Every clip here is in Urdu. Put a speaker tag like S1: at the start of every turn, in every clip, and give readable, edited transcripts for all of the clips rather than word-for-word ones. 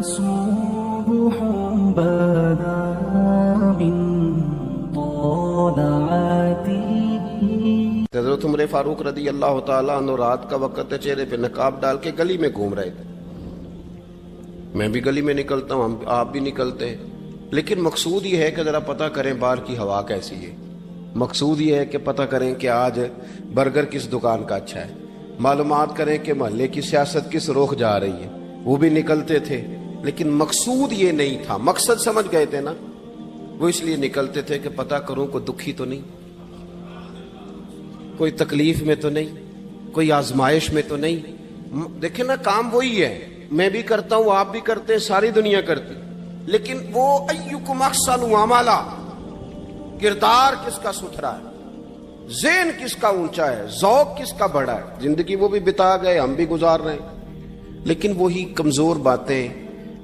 S1: صبح بدا من طلعته.
S2: حضرت عمر فاروق رضی اللہ تعالیٰ عنہ رات کا وقت ہے، چہرے پہ نقاب ڈال کے گلی میں گھوم رہے تھے. میں بھی گلی میں نکلتا ہوں، آپ بھی نکلتے ہیں، لیکن مقصود یہ ہے کہ ذرا پتہ کریں باہر کی ہوا کیسی ہے. مقصود یہ ہے کہ پتہ کریں کہ آج برگر کس دکان کا اچھا ہے، معلومات کریں کہ محلے کی سیاست کس رخ جا رہی ہے. وہ بھی نکلتے تھے، لیکن مقصود یہ نہیں تھا. مقصد سمجھ گئے تھے نا، وہ اس لیے نکلتے تھے کہ پتہ کروں کوئی دکھی تو نہیں، کوئی تکلیف میں تو نہیں، کوئی آزمائش میں تو نہیں. دیکھیں نا، کام وہی ہے، میں بھی کرتا ہوں، آپ بھی کرتے ہیں، ساری دنیا کرتی، لیکن وہ ایکم احسن عملا، کردار کس کا ستھرا ہے، ذہن کس کا اونچا ہے، ذوق کس کا بڑا ہے. زندگی وہ بھی بتا گئے، ہم بھی گزار رہے ہیں، لیکن وہی کمزور باتیں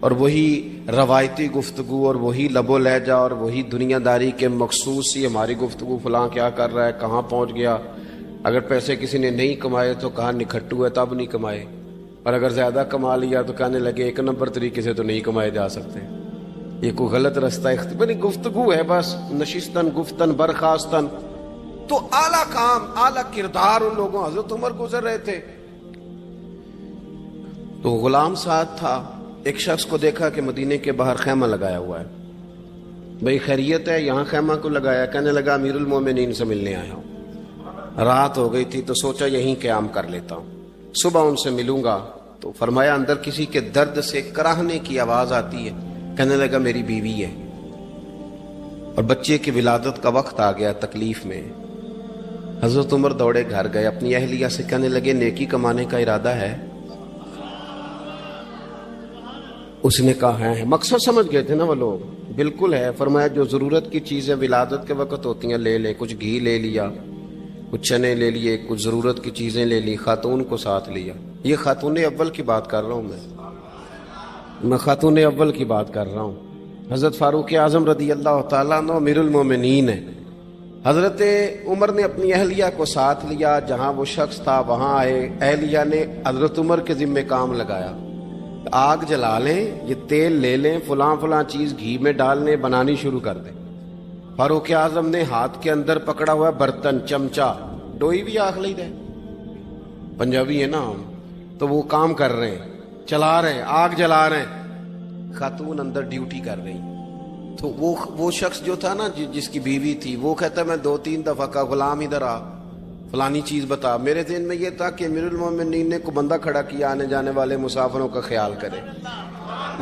S2: اور وہی روایتی گفتگو اور وہی لب و لہجہ اور وہی دنیا داری کے مخصوص سی ہماری گفتگو، فلاں کیا کر رہا ہے، کہاں پہنچ گیا. اگر پیسے کسی نے نہیں کمائے تو کہاں نکھٹو ہے تب نہیں کمائے، اور اگر زیادہ کما لیا تو کہنے لگے ایک نمبر طریقے سے تو نہیں کمائے جا سکتے، یہ کوئی غلط رستہ گفتگو ہے، بس نشستن گفتن برخاستن. تو اعلیٰ کام، اعلیٰ کردار ان لوگوں. حضرت عمر گزر رہے تھے تو غلام ساتھ تھا. ایک شخص کو دیکھا کہ مدینے کے باہر خیمہ لگایا ہوا ہے. بھئی خیریت ہے، یہاں خیمہ کو لگایا؟ کہنے لگا امیر المومنین سے ملنے آیا ہوں، رات ہو گئی تھی تو سوچا یہیں قیام کر لیتا ہوں، صبح ان سے ملوں گا. تو فرمایا اندر کسی کے درد سے کراہنے کی آواز آتی ہے. کہنے لگا میری بیوی ہے اور بچے کی ولادت کا وقت آ گیا، تکلیف میں. حضرت عمر دوڑے گھر گئے، اپنی اہلیہ سے کہنے لگے نیکی کمانے کا ارادہ ہے؟ اس نے کہا ہے. مقصد سمجھ گئے تھے نا وہ لوگ، بالکل ہے. فرمایا جو ضرورت کی چیزیں ولادت کے وقت ہوتی ہیں لے لے. کچھ گھی لے لیا، کچھ چنے لے لیے، کچھ ضرورت کی چیزیں لے لی، خاتون کو ساتھ لیا. یہ خاتون اول کی بات کر رہا ہوں، میں خاتون اول کی بات کر رہا ہوں. حضرت فاروق اعظم رضی اللہ تعالیٰ عنہ امیر المومنین ہے. حضرت عمر نے اپنی اہلیہ کو ساتھ لیا، جہاں وہ شخص تھا وہاں آئے. اہلیہ نے حضرت عمر کے ذمہ کام لگایا، آگ جلا لیں، یہ تیل لے لیں، فلاں فلاں چیز گھی میں ڈال لیں، بنانی شروع کر دیں. فاروق اعظم نے ہاتھ کے اندر پکڑا ہوا برتن، چمچہ، ڈوئی بھی آخ لی دے، پنجابی ہے نا ہم، تو وہ کام کر رہے ہیں، چلا رہے ہیں، آگ جلا رہے ہیں. خاتون اندر ڈیوٹی کر رہی. تو وہ شخص جو تھا نا جس کی بیوی تھی، وہ کہتا ہے میں 2-3 دفعہ کا غلام ادھر آ، فلانی چیز بتا. میرے ذہن میں یہ تھا کہ امیر المومنین نے کو بندہ کھڑا کیا آنے جانے والے مسافروں کا خیال کرے.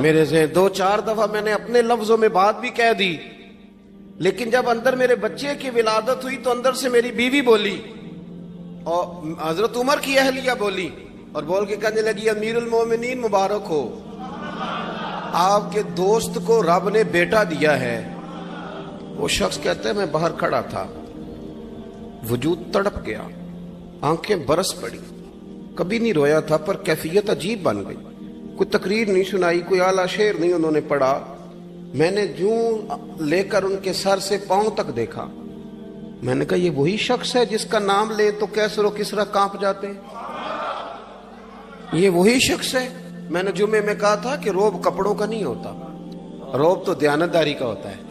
S2: میرے ذہن 2-4 دفعہ میں نے اپنے لفظوں میں بات بھی کہہ دی، لیکن جب اندر میرے بچے کی ولادت ہوئی تو اندر سے میری بیوی بولی اور حضرت عمر کی اہلیہ بولی اور بول کے کہنے لگی امیر المومنین مبارک ہو، آپ کے دوست کو رب نے بیٹا دیا ہے. وہ شخص کہتا ہے میں باہر کھڑا تھا، وجود تڑپ گیا، آنکھیں برس پڑی، کبھی نہیں رویا تھا پر کیفیت عجیب بن گئی. کوئی تقریر نہیں سنائی، کوئی اعلیٰ شعر نہیں انہوں نے پڑھا. میں نے جوں لے کر ان کے سر سے پاؤں تک دیکھا. میں نے کہا یہ وہی شخص ہے جس کا نام لے تو کیسر و کسرا کانپ جاتے ہیں، یہ وہی شخص ہے. میں نے جمعے میں کہا تھا کہ روب کپڑوں کا نہیں ہوتا، روب تو دیانتداری کا ہوتا ہے.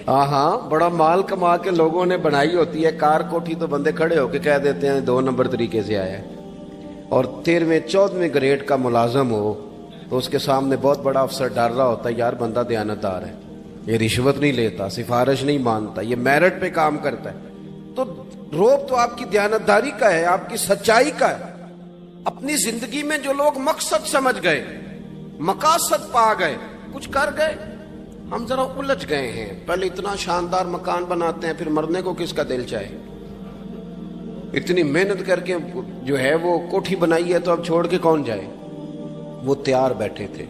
S2: ہاں بڑا مال کما کے لوگوں نے بنائی ہوتی ہے، کار کوٹھی تو بندے کھڑے ہو کے کہہ دیتے ہیں 2 نمبر طریقے سے آیا ہے. اور 13ویں-14ویں گریڈ کا ملازم ہو تو اس کے سامنے بہت بڑا افسر ڈر رہا ہوتا ہے، یار بندہ دیانتدار ہے، یہ رشوت نہیں لیتا، سفارش نہیں مانتا، یہ میرٹ پہ کام کرتا ہے. تو روب تو آپ کی دیانتداری کا ہے، آپ کی سچائی کا ہے. اپنی زندگی میں جو لوگ مقصد سمجھ گئے، مقاصد پا گئے، کچھ کر گئے، ہم ذرا الجھ گئے ہیں. پہلے اتنا شاندار مکان بناتے ہیں، پھر مرنے کو کس کا دل چاہے. اتنی محنت کر کے جو ہے وہ کوٹھی بنائی ہے تو اب چھوڑ کے کون جائے. وہ تیار بیٹھے تھے.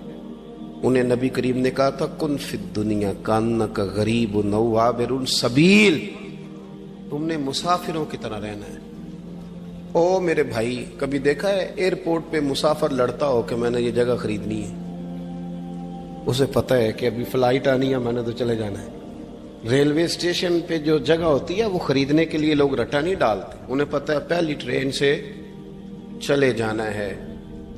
S2: انہیں نبی کریم نے کہا تھا کن فی الدنیا کانک غریب نو عابر السبیل، تم نے مسافروں کی طرح رہنا ہے. او میرے بھائی، کبھی دیکھا ہے ایئرپورٹ پہ مسافر لڑتا ہو کہ میں نے یہ جگہ خریدنی ہے؟ اسے پتہ ہے کہ ابھی فلائٹ آنی ہے، میں نے تو چلے جانا ہے. ریلوے اسٹیشن پہ جو جگہ ہوتی ہے وہ خریدنے کے لیے لوگ رٹا نہیں ڈالتے، انہیں پتہ ہے پہلی ٹرین سے چلے جانا ہے.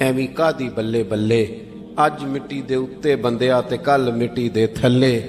S2: ਐਵੇਂ ਕਾਦੀ ਬੱਲੇ ਬੱਲੇ, ਅੱਜ ਮਿੱਟੀ ਦੇ ਉੱਤੇ ਬੰਦਿਆ ਤੇ ਕੱਲ ਮਿੱਟੀ ਦੇ ਥੱਲੇ।